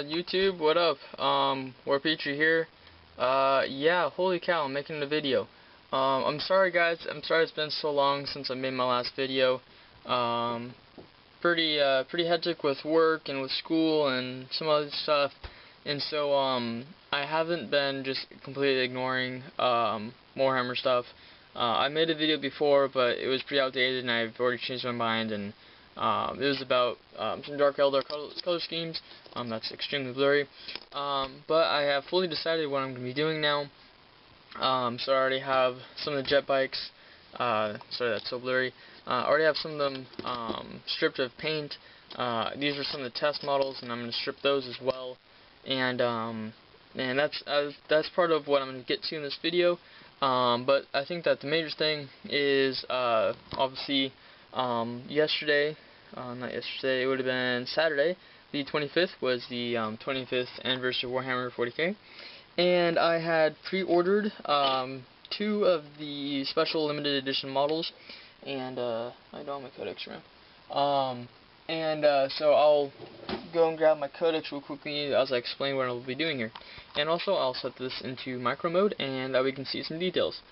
YouTube, what up? War Petrie here. Yeah, holy cow, I'm making a video. I'm sorry guys, I'm sorry it's been so long since I made my last video. Pretty hectic with work and with school and some other stuff. And so, I haven't been just completely ignoring, Warhammer stuff. I made a video before, but it was pretty outdated and I've already changed my mind, and it was about some Dark Eldar color schemes. That's extremely blurry. But I have fully decided what I'm going to be doing now. So I already have some of the jet bikes. Sorry, that's so blurry. I already have some of them stripped of paint. These are some of the test models, and I'm going to strip those as well. And that's part of what I'm going to get to in this video. But I think that the major thing is obviously yesterday, not yesterday, it would have been Saturday, the 25th was the 25th anniversary of Warhammer 40k, and I had pre-ordered 2 of the special limited edition models, and I don't have my codex around. So I'll go and grab my codex real quickly as I explain what I'll be doing here. And also I'll set this into micro mode, and that we can see some details.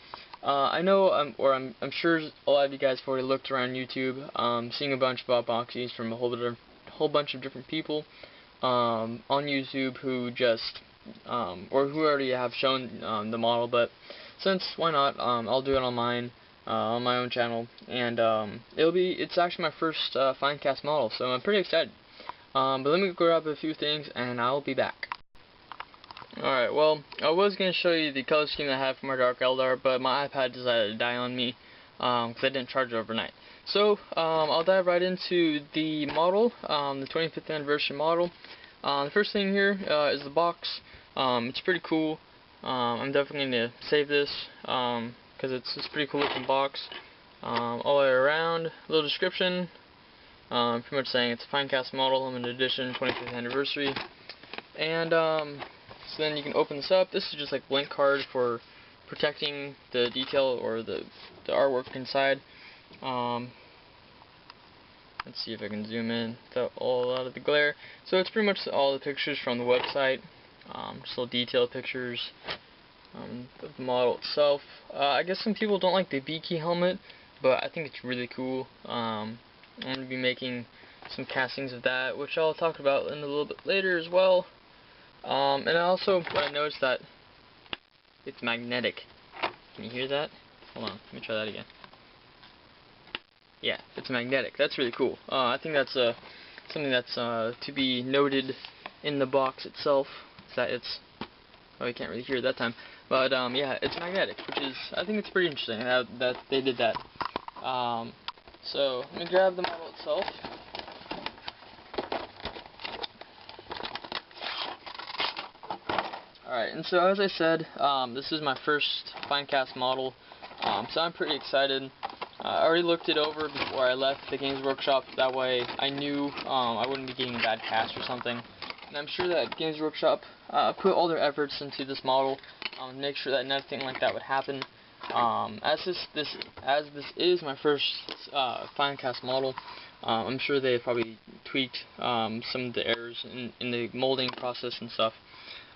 I know, I'm sure a lot of you guys have already looked around YouTube, seeing a bunch of unboxings from a whole bunch of different people on YouTube who just or who already have shown the model. But since why not, I'll do it on mine. On my own channel, and it's actually my first Finecast model, so I'm pretty excited. But let me grab a few things and I'll be back. Alright, well, I was going to show you the color scheme I have for my Dark Eldar, but my iPad decided to die on me because I didn't charge it overnight. So I'll dive right into the model, the 25th anniversary model. The first thing here is the box. It's pretty cool. I'm definitely going to save this because it's a pretty cool looking box. All the way around, little description, pretty much saying it's a Finecast model, limited edition, 25th anniversary. And so then you can open this up. This is just like a blank card for protecting the detail or the artwork inside. Let's see if I can zoom in without all out of the glare. So it's pretty much all the pictures from the website, just little detailed pictures of the model itself. I guess some people don't like the beaky helmet, but I think it's really cool. I'm going to be making some castings of that, which I'll talk about in a little bit later as well. And also, what I noticed that it's magnetic. Can you hear that? Hold on, let me try that again. Yeah, it's magnetic. That's really cool. I think that's something that's to be noted in the box itself. Is that it's oh, you can't really hear it that time. But yeah, it's magnetic, which is, I think it's pretty interesting that they did that. So let me grab the model itself. Alright, and so as I said, this is my first Finecast model, so I'm pretty excited. I already looked it over before I left the Games Workshop, that way I knew I wouldn't be getting a bad cast or something. And I'm sure that Games Workshop put all their efforts into this model to make sure that nothing like that would happen. As this is my first Finecast model, I'm sure they probably tweaked some of the errors in the molding process and stuff.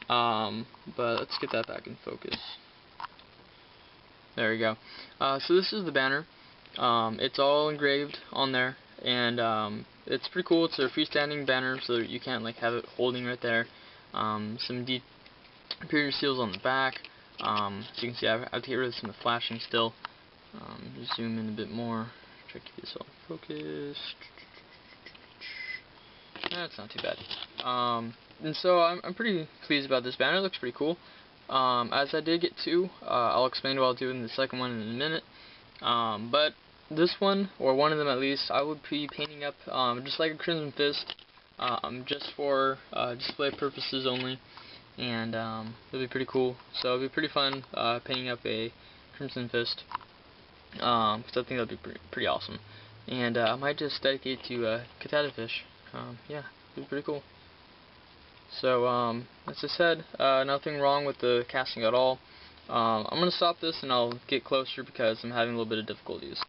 But let's get that back in focus. There we go. So this is the banner. It's all engraved on there, and it's pretty cool. It's a freestanding banner, so that you can't like have it holding right there. Some period seals on the back. As you can see, I have to get rid of some of the flashing still. Just zoom in a bit more. Try to keep this all focused. That's not too bad. And so I'm pretty pleased about this banner. It looks pretty cool. As I did get 2, I'll explain what I'll do in the second one in a minute. But this one, or one of them at least, I would be painting up just like a Crimson Fist, just for display purposes only, and it'll be pretty cool. So it'll be pretty fun painting up a Crimson Fist, because I think that'll be pretty awesome. And I might just dedicate to Catatafish. Yeah, it'll be pretty cool. So as I said, nothing wrong with the casting at all. I'm going to stop this and I'll get closer because I'm having a little bit of difficulties.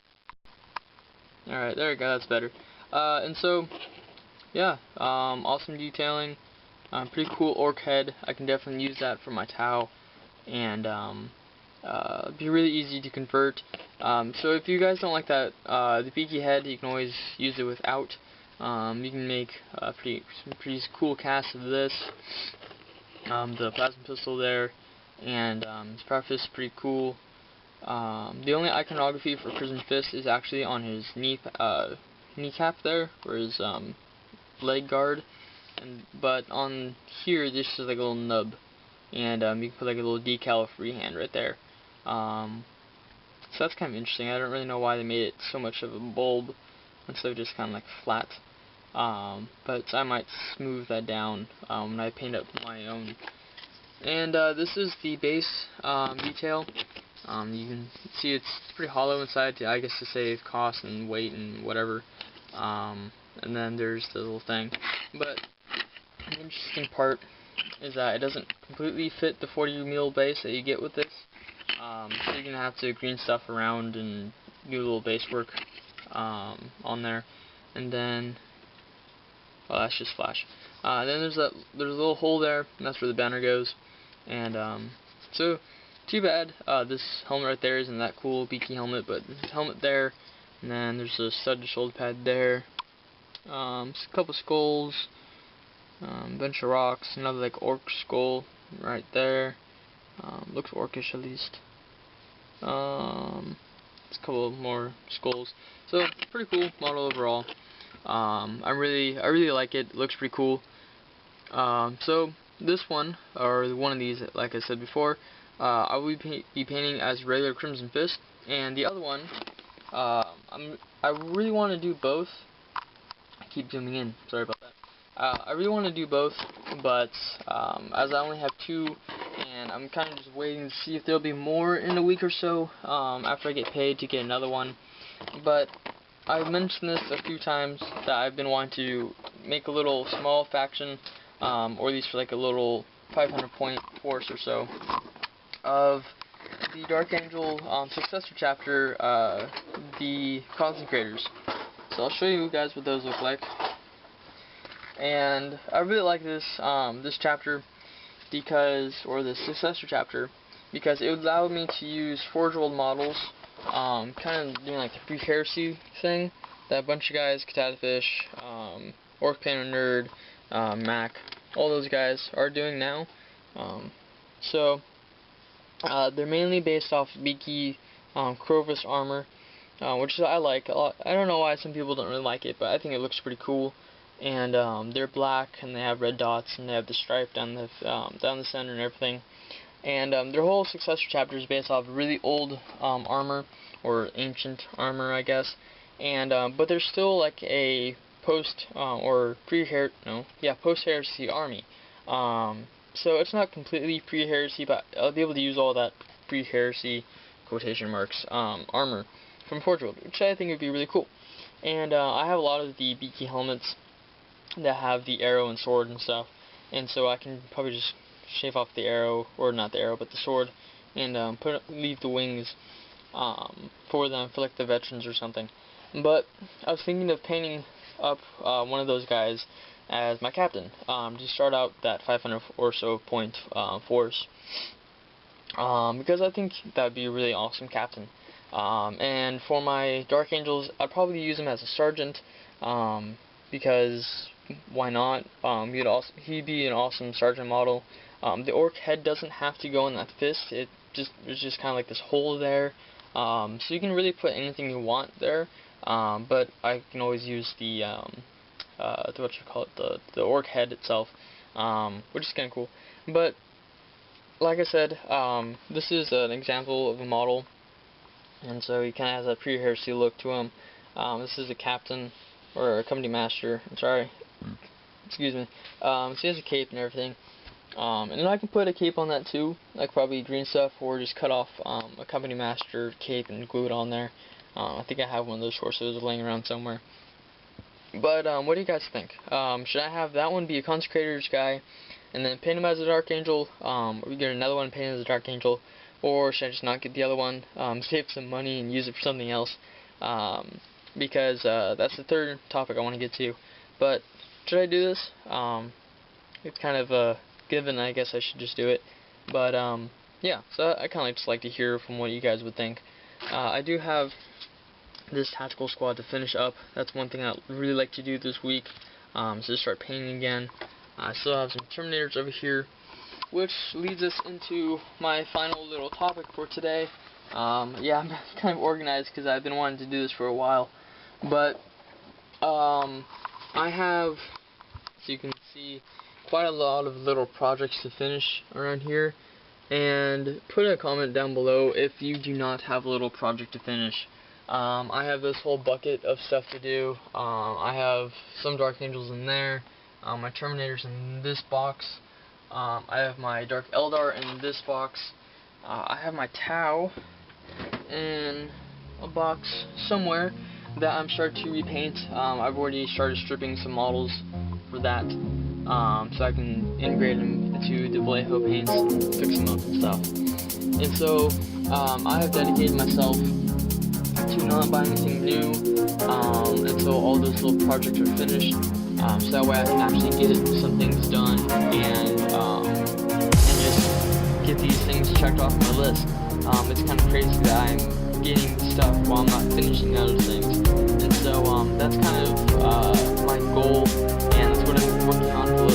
Alright, there we go, that's better. And so, yeah, awesome detailing. Pretty cool orc head. I can definitely use that for my Tau, and be really easy to convert. So if you guys don't like that, the beaky head, you can always use it without. You can make some pretty cool casts of this. The plasma pistol there, and his power fist is pretty cool. The only iconography for Prison Fist is actually on his kneecap there, or his leg guard. But on here, this is like a little nub, and you can put like a little decal of freehand right there. So that's kind of interesting. I don't really know why they made it so much of a bulb instead of just kind of like flat. But I might smooth that down when I paint up my own. And this is the base detail. You can see it's pretty hollow inside, I guess, to save cost and weight and whatever. And then there's the little thing. But the interesting part is that it doesn't completely fit the 40 mil base that you get with this. So you're going to have to green stuff around and do a little base work on there. And then, well, that's just flash. Then there's a little hole there, and that's where the banner goes. And so, too bad this helmet right there isn't that cool, beaky helmet, but there's a helmet there, and then there's a studded shoulder pad there. A couple skulls, bunch of rocks, another like orc skull right there. Looks orcish at least. There's a couple more skulls. So pretty cool model overall. I really like it. It looks pretty cool. So this one, or one of these, like I said before, I will be painting as regular Crimson Fist, and the other one, I really want to do both. I keep zooming in. Sorry about that. I really want to do both, but as I only have two, and I'm kind of just waiting to see if there'll be more in a week or so after I get paid to get another one. But I've mentioned this a few times that I've been wanting to make a little small faction, or at least for like a little 500 point force or so, of the Dark Angel successor chapter, the Consecrators. So I'll show you guys what those look like. And I really like this this chapter because, or the successor chapter, because it would allow me to use Forge World models, kind of doing like the pre-heresy thing that a bunch of guys, Catatafish, Orc Painter Nerd, Mac, all those guys are doing now. So they're mainly based off beaky Crovis armor, which I like a lot. I don't know why some people don't really like it, but I think it looks pretty cool. And they're black, and they have red dots, and they have the stripe down the center and everything. And their whole successor chapter is based off really old armor, or ancient armor, I guess. And but they're still like a post post-heresy army. So it's not completely pre-heresy, but I'll be able to use all that pre-heresy quotation marks armor from Forge World, which I think would be really cool. And I have a lot of the beaky helmets that have the arrow and sword and stuff, and so I can probably just shave off the arrow, or not the arrow, but the sword, and leave the wings for them, for like the veterans or something. But I was thinking of painting up one of those guys as my captain, to start out that 500 or so point force, because I think that would be a really awesome captain. And for my Dark Angels, I'd probably use him as a sergeant, because why not? He'd be an awesome sergeant model. The orc head doesn't have to go in that fist. There's just kind of like this hole there, so you can really put anything you want there. But I can always use the the orc head itself, which is kind of cool. But like I said, this is an example of a model, and so he kind of has a pre-heresy look to him. This is a captain, or a company master. I'm sorry, excuse me. So he has a cape and everything. And then I can put a cape on that too, like probably green stuff, or just cut off a company master cape and glue it on there. I think I have one of those horses laying around somewhere. But what do you guys think? Should I have that one be a Consecrators guy, and then paint him as a Dark Angel, or get another one painted as a Dark Angel, or should I just not get the other one, save some money and use it for something else? Because that's the third topic I want to get to. But should I do this? it's kind of a given. I guess I should just do it. But yeah, so I kind of just like to hear from what you guys would think. I do have this tactical squad to finish up. That's one thing I'd really like to do this week. So just start painting again. I still have some Terminators over here, which leads us into my final little topic for today. Yeah, I'm kind of organized because I've been wanting to do this for a while. But I have, so you can see, quite a lot of little projects to finish around here. And put a comment down below if you do not have a little project to finish. I have this whole bucket of stuff to do. I have some Dark Angels in there, my Terminators in this box. I have my Dark Eldar in this box. I have my Tau in a box somewhere that I'm starting to repaint. I've already started stripping some models for that, so I can integrate them into the Vallejo paints and fix them up and stuff. And so I have dedicated myself to not buy anything new until all those little projects are finished, so that way I can actually get some things done and just get these things checked off my list. It's kind of crazy that I'm getting stuff while I'm not finishing other things, and so that's kind of my goal, and that's what I'm working on for